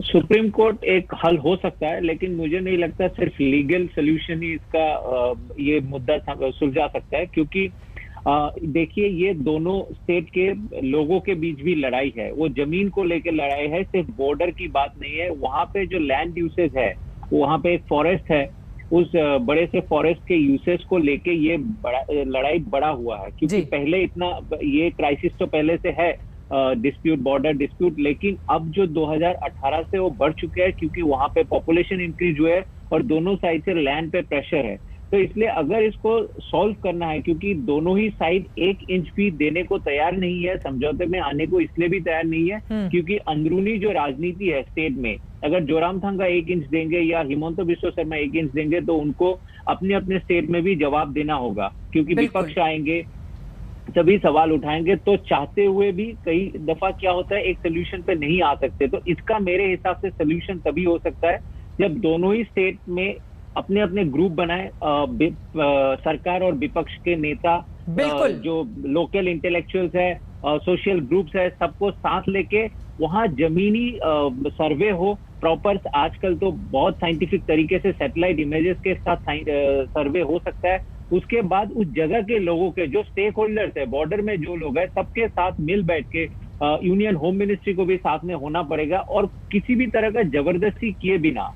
सुप्रीम कोर्ट एक हल हो सकता है, लेकिन मुझे नहीं लगता सिर्फ लीगल सोल्यूशन ही इसका ये मुद्दा सुलझा सकता है, क्योंकि देखिए ये दोनों स्टेट के लोगों के बीच भी लड़ाई है, वो जमीन को लेकर लड़ाई है, सिर्फ बॉर्डर की बात नहीं है। वहां पे जो लैंड यूसेज है, वहां पे एक फॉरेस्ट है, उस बड़े से फॉरेस्ट के यूसेज को लेके ये लड़ाई बड़ा हुआ है, क्योंकि पहले इतना ये क्राइसिस तो पहले से है, डिस्प्यूट, बॉर्डर डिस्प्यूट, लेकिन अब जो 2018 से वो बढ़ चुके हैं, क्योंकि वहां पे पॉपुलेशन इंक्रीज हुआ है और दोनों साइड से लैंड पे प्रेशर है। तो इसलिए अगर इसको सॉल्व करना है, क्योंकि दोनों ही साइड 1 इंच भी देने को तैयार नहीं है, समझौते में आने को इसलिए भी तैयार नहीं है क्योंकि अंदरूनी जो राजनीति है स्टेट में, अगर जोरामथंगा 1 इंच देंगे या हिमंत बिस्वा शर्मा 1 इंच देंगे, तो उनको अपने अपने स्टेट में भी जवाब देना होगा, क्योंकि विपक्ष आएंगे, सभी सवाल उठाएंगे, तो चाहते हुए भी कई दफा क्या होता है, एक सोल्यूशन पे नहीं आ सकते। तो इसका मेरे हिसाब से सोल्यूशन तभी हो सकता है जब दोनों ही स्टेट में अपने अपने ग्रुप बनाए, सरकार और विपक्ष के नेता, जो लोकल इंटेलेक्चुअल्स है, सोशल ग्रुप्स है, सबको साथ लेके वहाँ जमीनी सर्वे हो प्रॉपर। आजकल तो बहुत साइंटिफिक तरीके से सैटेलाइट इमेजेस के साथ सर्वे हो सकता है। उसके बाद उस जगह के लोगों के जो स्टेक होल्डर्स है, बॉर्डर में जो लोग हैं, सबके साथ मिल बैठ के यूनियन होम मिनिस्ट्री को भी साथ में होना पड़ेगा, और किसी भी तरह का जबरदस्ती किए बिना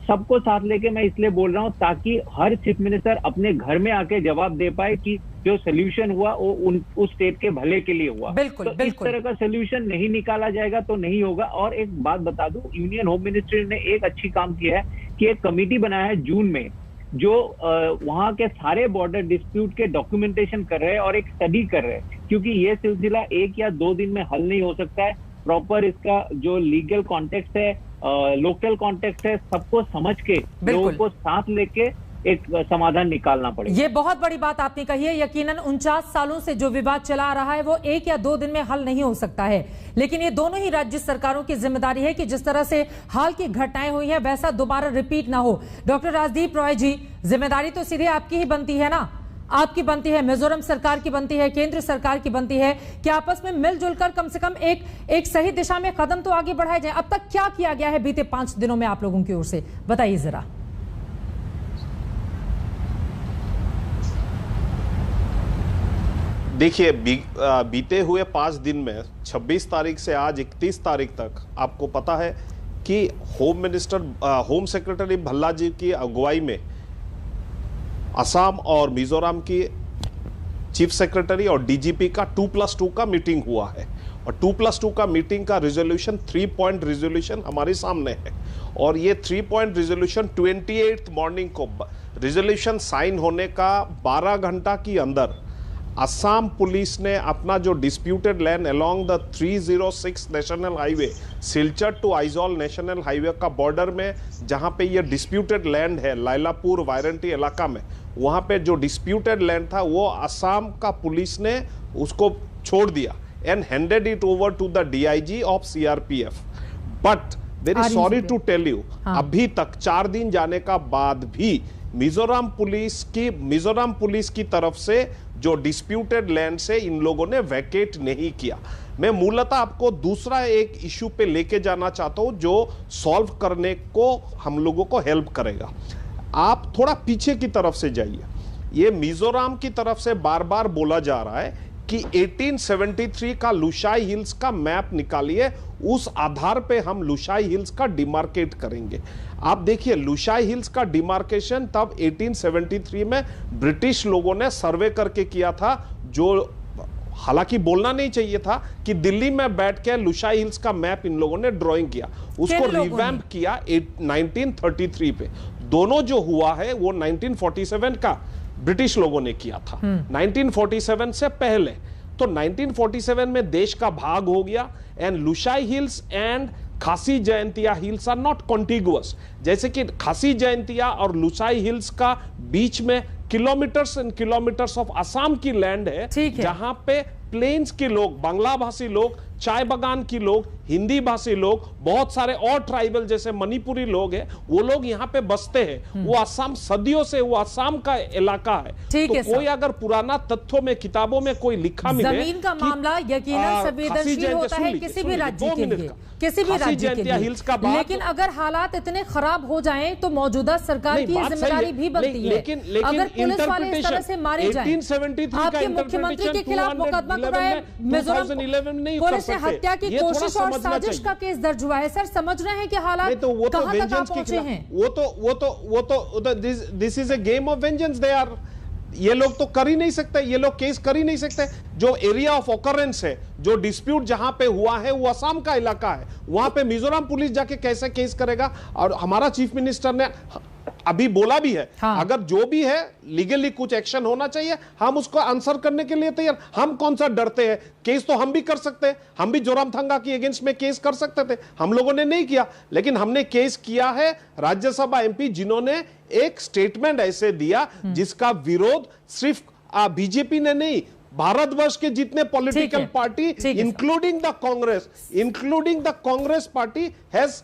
सबको साथ लेके, मैं इसलिए बोल रहा हूँ ताकि हर चीफ मिनिस्टर अपने घर में आके जवाब दे पाए कि जो सोल्यूशन हुआ वो उस स्टेट के भले के लिए हुआ। तो इस तरह का सोल्यूशन नहीं निकाला जाएगा तो नहीं होगा। और एक बात बता दूं, यूनियन होम मिनिस्ट्री ने एक अच्छी काम किया है कि एक कमेटी बनाया है जून में, जो वहां के सारे बॉर्डर डिस्प्यूट के डॉक्यूमेंटेशन कर रहे हैं और एक स्टडी कर रहे हैं, क्योंकि ये सिलसिला 1 या 2 दिन में हल नहीं हो सकता है। प्रॉपर इसका जो लीगल कॉन्टेक्स्ट है, लोकल कॉन्टेक्स्ट है, सबको समझ के लोगों को साथ लेके एक समाधान निकालना पड़ेगा। ये बहुत बड़ी बात आपने कही है। यकीनन 49 सालों से जो विवाद चला आ रहा है वो 1 या 2 दिन में हल नहीं हो सकता है, लेकिन ये दोनों ही राज्य सरकारों की जिम्मेदारी है कि जिस तरह से हाल की घटनाएं हुई हैं वैसा दोबारा रिपीट ना हो। डॉक्टर राजदीप रॉय जी, जिम्मेदारी तो सीधे आपकी ही बनती है ना, आपकी बनती है, मिजोरम सरकार की बनती है, केंद्र सरकार की बनती है कि आपस में मिलजुल कर कम से कम एक सही दिशा में कदम तो आगे बढ़ाए जाए। अब तक क्या किया गया है बीते 5 दिनों में आप लोगों की ओर से, बताइए जरा। देखिए, बीते हुए 5 दिन में 26 तारीख से आज 31 तारीख तक आपको पता है कि होम सेक्रेटरी भल्ला जी की अगुवाई में असम और मिजोरम की चीफ सेक्रेटरी और डीजीपी का 2+2 का मीटिंग हुआ है, और 2+2 का मीटिंग का रिजोल्यूशन 3 पॉइंट रिजोल्यूशन हमारे सामने है, और ये 3 पॉइंट रिजोल्यूशन 28 मॉर्निंग को रिजोल्यूशन साइन होने का 12 घंटा के अंदर असम पुलिस ने अपना जो disputed land along the 306 national highway Silchar to Aizawl national highway का बॉर्डर में, जहां पे ये डिस्प्यूटेड लैंड है लाइलापुर वारंटी इलाका में, वहां पे जो डिस्प्यूटेड लैंड था वो असम का पुलिस ने उसको छोड़ दिया and handed it over to the DIG of CRPF. But very sorry to tell you, अभी तक 4 दिन जाने का बाद भी मिजोरम पुलिस की तरफ से जो डिस्प्यूटेड लैंड से इन लोगों ने वैकेट नहीं किया। मैं मूलतः आपको दूसरा एक इश्यू पे लेके जाना चाहता हूं जो सॉल्व करने को हम लोगों को हेल्प करेगा। आप थोड़ा पीछे की तरफ से जाइए। ये मिजोरम की तरफ से बार बार बोला जा रहा है कि 1873 का लुशाई हिल्स का मैप निकालिए, उस आधार पे हम लुशाई हिल्स का डिमार्केट करेंगे। आप देखिए लुशाई हिल्स का डिमार्केशन तब 1873 में ब्रिटिश लोगों ने सर्वे करके किया था, जो हालांकि बोलना नहीं चाहिए था कि दिल्ली में बैठ के लुशाई हिल्स का मैप इन लोगों ने ड्राइंग किया, उसको रिवैम्प किया 1933 पे। दोनों जो हुआ है वो 1947 का ब्रिटिश लोगों ने किया था, 1947 से पहले। तो 1947 में देश का भाग हो गया and Lushai hills and Khasi Jaintia hills are not contiguous. जैसे कि खासी जयंतिया और लुशाई हिल्स का बीच में kilometres and kilometres of Assam की लैंड है, जहां पे प्लेन्स के लोग, बांग्ला भाषी लोग, चाय बागान की लोग, हिंदी भाषी लोग, बहुत सारे और ट्राइबल जैसे मणिपुरी लोग हैं, वो लोग यहाँ पे बसते हैं। वो असम सदियों से वो असम का इलाका है। तो कोई अगर पुराना तथ्यों में किताबों में कोई लिखा मिले, जमीन का मामला यकीनन संवेदनशील होता है किसी भी राज्य के लिए, किसी भी राज्य के लिए। लेकिन अगर हालात इतने खराब हो जाएं तो मौजूदा सरकार की जिम्मेदारी भी बनती है। अगर पुलिस वाले इस तरह से मारे जाएं, आपके मुख्यमंत्री के खिलाफ मुकदमा कराए, मिजोरम पुलिस ने हत्या की कोशिश और साजिश का केस दर्ज हुआ है। सर समझ रहे हैं कि हालात कहां तक आप पहुंचे हैं? वो तो this is a game of vengeance. They are, ये लोग तो कर ही नहीं सकते, ये लोग केस कर ही नहीं सकते। जो एरिया ऑफ ऑकरेंस है, जो डिस्प्यूट जहां पे हुआ है वो असम का इलाका है, वहां पे मिजोरम पुलिस जाके कैसे केस करेगा? और हमारा चीफ मिनिस्टर ने अभी बोला भी है, अगर जो भी है लीगली कुछ एक्शन होना चाहिए, हम उसको आंसर करने के लिए तैयार। हम कौन सा डरते हैं? केस तो हम भी कर सकते हैं, हम भी जोरामथंगा की अगेंस्ट में केस कर सकते थे, हम लोगों ने नहीं किया। लेकिन हमने केस किया है राज्यसभा एमपी जिन्होंने एक स्टेटमेंट ऐसे दिया जिसका विरोध सिर्फ बीजेपी ने नहीं, भारतवर्ष के जितने political party including the Congress party has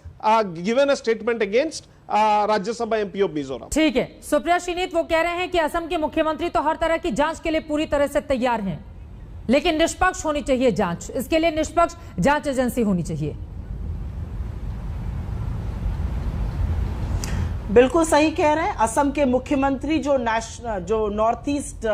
given a statement against Rajya Sabha MP of Mizoram. ठीक है, सुप्रिया श्रीनीत वो कह रहे हैं कि असम के मुख्यमंत्री तो हर तरह की जांच के लिए पूरी तरह से तैयार हैं, लेकिन निष्पक्ष होनी चाहिए जांच, इसके लिए निष्पक्ष जांच एजेंसी होनी चाहिए। बिल्कुल सही कह रहे हैं। असम के मुख्यमंत्री जो नॉर्थ ईस्ट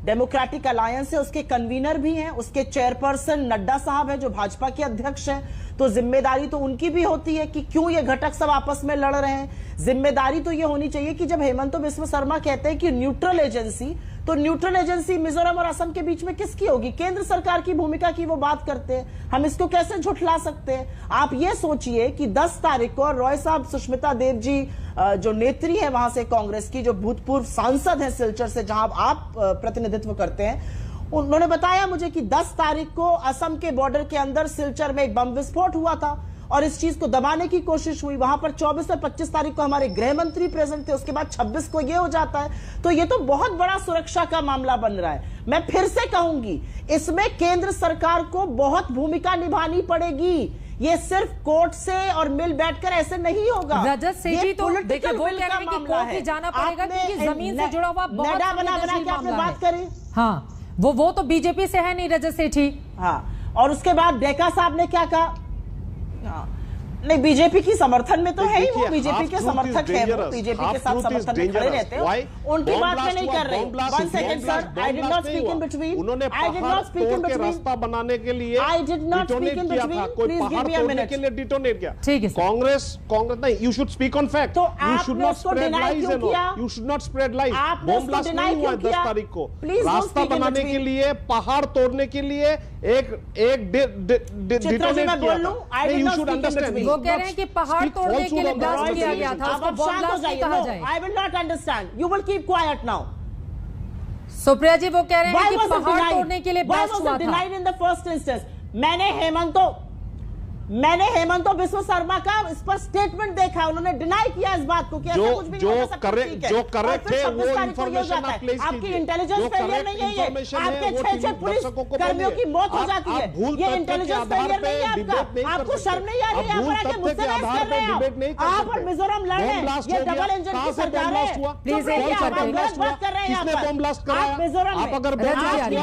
डेमोक्रेटिक अलायंस है उसके कन्वीनर भी हैं, उसके चेयरपर्सन नड्डा साहब हैं जो भाजपा के अध्यक्ष हैं। तो जिम्मेदारी तो उनकी भी होती है कि क्यों ये घटक सब आपस में लड़ रहे हैं। जिम्मेदारी तो ये होनी चाहिए कि जब हेमंत बिस्वा शर्मा कहते हैं कि न्यूट्रल एजेंसी, तो न्यूट्रल एजेंसी मिजोरम और असम के बीच में किसकी होगी? केंद्र सरकार की भूमिका की वो बात करते हैं, हम इसको कैसे झुठला सकते हैं? आप ये सोचिए कि 10 तारीख को रॉय साहब, सुष्मिता देव जी जो नेत्री है वहां से कांग्रेस की, जो भूतपूर्व सांसद है सिलचर से जहां आप प्रतिनिधित्व करते हैं, उन्होंने बताया मुझे कि 10 तारीख को असम के बॉर्डर के अंदर सिलचर में एक बम विस्फोट हुआ था और इस चीज को दबाने की कोशिश हुई। वहां पर 24 और 25 तारीख को हमारे गृह मंत्री प्रेजेंट थे, उसके बाद 26 को ये हो जाता है। तो ये तो बहुत बड़ा सुरक्षा का मामला बन रहा है। मैं फिर से कहूंगी, इसमें केंद्र सरकार को बहुत भूमिका निभानी पड़ेगी। ये सिर्फ कोर्ट से और मिल बैठकर ऐसे नहीं होगा। रजत सेठी तो देखिए वो कह रहे हैं कि कोर्ट भी जाना पड़ेगा क्योंकि जमीन से जुड़ा हुआ बहुत बना के आपने बात करी। हाँ, वो तो बीजेपी से है नहीं रजत सेठी। हाँ, और उसके बाद डेका साहब ने क्या कहा? नहीं, बीजेपी की समर्थन में तो है ही, वो बीजेपी के समर्थक है, वो बीजेपी के साथ समर्थन में खड़े रहते हैं, उनकी बात में नहीं कर रहे। 1 second sir, I did not speak in between, उन्होंने रास्ता बनाने के लिए I did not speak in between, please give me a minute के लिए डिटोनेट किया। ठीक है, कांग्रेस नहीं, you should speak on fact, तो यू शुड नॉट उसको स्प्रेड डिनाई लाइज, क्यों किया? You should not spread lies. आपने बॉम्ब ब्लास्ट नहीं हुआ 10 तारीख को, रास्ता बनाने के लिए, पहाड़ तोड़ने के लिए एक डिटोनेट किया था। यू शुड अंडरस्टैंड, वो कह रहे हैं कि पहाड़ तोड़ने के लिए ब्लास्ट किया गया था, उसको बॉम्ब ब्लास्ट नहीं कहा जाए। I will not understand, you will keep quiet now. Supriya ji वो कह रहे हैं कि पहाड़ तोड़ने के लिए ब्लास्ट हुआ था। Denied in the first instance. मैंने हेमंतो बिस्व शर्मा का इस पर स्टेटमेंट देखा, उन्होंने डिनाई किया इस बात को कि ऐसा कुछ भी नहीं हो सकता। जो करेक्ट है वो इंफॉर्मेशन आप प्लेस कीजिए। आपकी इंटेलिजेंस फेलियर नहीं है ये, आपके 6 पुलिस कर्मियों की मौत हो जाती है, ये इंटेलिजेंस फेलियर नहीं है आपका। आपको शर्म नहीं आ रही है? आप आके मुझसे बहस कर रहे हैं, आप और मिजोरम लड़ रहे हैं, ये डबल इंजन की सरकार है। प्लीज आप गलत बात कर रहे हैं। किसने बम ब्लास्ट कराया? आप मिजोरम में, अगर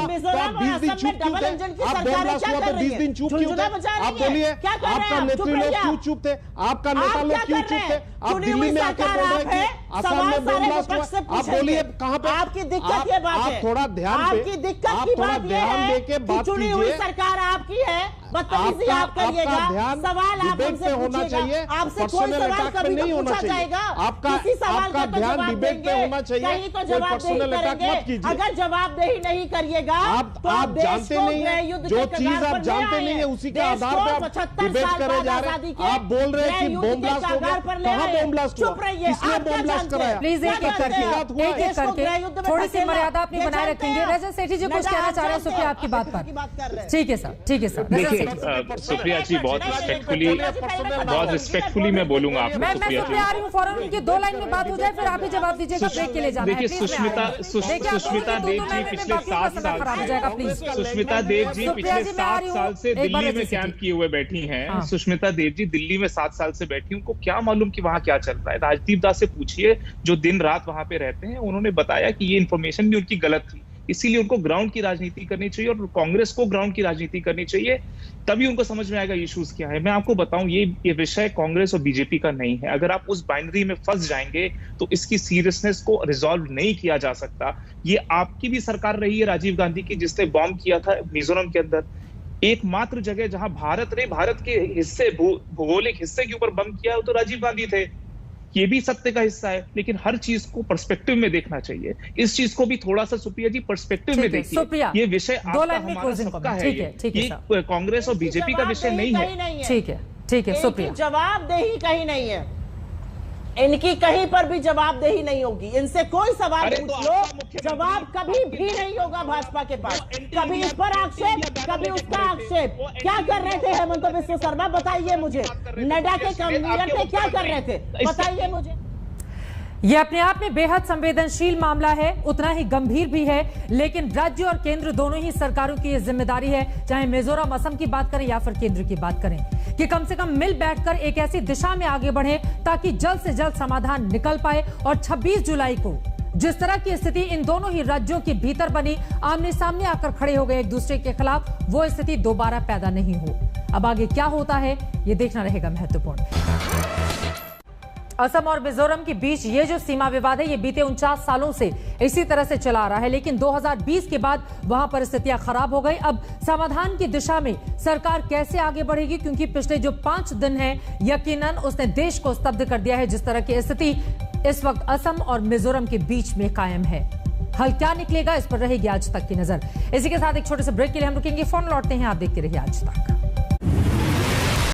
मिजोरम और असम में डबल इंजन की सरकार है, क्या कर रही है? 20 दिन चुप क्यों थे? आप बोलिए, आपका नेत्री लोग क्यों चुप थे? आपका नेता लोग क्यों चुप थे? आप दिल्ली में आके बोल रहे हैं कि असम में बम ब्लास्ट हुआ। आप बोलिए कहां पे? आपकी दिक्कत ये बात है, आप थोड़ा ध्यान आपकी दिक्कत की बात ये है कि चुनी हुई सरकार आपकी है, बदतमीजी आप करिएगा, सवाल आप हमसे पूछिएगा, आपसे कोई सवाल कभी नहीं पूछा जाएगा, किसी सवाल का जवाब देंगे, कहीं तो जवाबदेही करेंगे। अगर जवाबदेही नहीं करिएगा तो आप जानते नहीं है, जो चीज आप जानते नहीं है उसी के आधार पर आप डिबेट करे जा रहे हैं। आप बोल रहे हैं कि बम ब्लास्ट हो गया, कहां बम ब्लास्ट हुआ? किसने बम ब्लास्ट कराया? प्लीज एक एक करके थोड़ी सी मर्यादा अपनी बनाए रखेंगे। रजत सेठी जी कुछ कहना चाह रहे हैं सुप्रिया आपकी बात पर? ठीक है सर, ठीक है सर। सुप्रिया जी बहुत रिस्पेक्टफुली मैं बोलूंगा आपको। मैं सुप्रिया आ रही हूँ, फौरन उनकी 2 लाइन में बात हो जाए, फिर आप ही जवाब दीजिएगा, ब्रेक के लिए जाना है। देखिए सुष्मिता देव जी पिछले 7 साल से दिल्ली में कैंप किए हुए बैठी हैं। सुष्मिता देव जी दिल्ली में 7 साल से बैठी, उनको क्या मालूम कि वहां क्या चल रहा है? राजदीप दास से पूछिए, जो दिन रात वहां पे रहते हैं, उन्होंने बताया कि ये इन्फॉर्मेशन भी उनकी गलत थी, इसीलिए उनको ग्राउंड की राजनीति करनी चाहिए और कांग्रेस को ग्राउंड की राजनीति करनी चाहिए, तभी उनको समझ में आएगा इश्यूज क्या है। मैं आपको बताऊं, ये विषय कांग्रेस और बीजेपी का नहीं है। अगर आप उस बाइनरी में फंस जाएंगे तो इसकी सीरियसनेस को रिजॉल्व नहीं किया जा सकता। ये आपकी भी सरकार रही है राजीव गांधी की, जिसने बॉम्ब किया था मिजोरम के अंदर। एकमात्र जगह जहां भारत के हिस्से, भौगोलिक हिस्से के ऊपर बम किया वो तो राजीव गांधी थे। ये भी सत्य का हिस्सा है, लेकिन हर चीज को पर्सपेक्टिव में देखना चाहिए। इस चीज को भी थोड़ा सा सुप्रिया जी पर्सपेक्टिव में देखिए। ये विषय आपका हमारा सबका है, ये कांग्रेस और बीजेपी का विषय नहीं है। ठीक है, ठीक है सुप्रिया। जवाबदेही कहीं नहीं है, इनकी कहीं पर भी जवाबदेही नहीं होगी। इनसे कोई सवाल पूछ लो, जवाब कभी भी नहीं होगा भाजपा के पास। कभी इस पर आक्षेप, कभी उसका आक्षेप। क्या कर रहे थे हेमंत बिस्व शर्मा, बताइए मुझे। नड्डा के कन्वीनर थे, क्या कर रहे थे, बताइए मुझे। यह अपने आप में बेहद संवेदनशील मामला है, उतना ही गंभीर भी है, लेकिन राज्य और केंद्र दोनों ही सरकारों की यह जिम्मेदारी है, चाहे मिजोरम असम की बात करें या फिर केंद्र की बात करें, कि कम से कम मिल बैठकर एक ऐसी दिशा में आगे बढ़े ताकि जल्द से जल्द समाधान निकल पाए और 26 जुलाई को जिस तरह की स्थिति इन दोनों ही राज्यों के भीतर बनी, आमने सामने आकर खड़े हो गए एक दूसरे के खिलाफ, वो स्थिति दोबारा पैदा नहीं हो। अब आगे क्या होता है ये देखना रहेगा महत्वपूर्ण। असम और मिजोरम के बीच ये जो सीमा विवाद है, ये बीते 49 सालों से इसी तरह से चला आ रहा है, लेकिन 2020 के बाद वहां परिस्थितियां खराब हो गई। अब समाधान की दिशा में सरकार कैसे आगे बढ़ेगी, क्योंकि पिछले जो 5 दिन हैं यकीनन उसने देश को स्तब्ध कर दिया है। जिस तरह की स्थिति इस वक्त असम और मिजोरम के बीच में कायम है, हल क्या निकलेगा इस पर रहेगी आज तक की नजर। इसी के साथ एक छोटे से ब्रेक के लिए हम रुकेंगे, फोन लौटते हैं, आप देखते रहिए आज तक।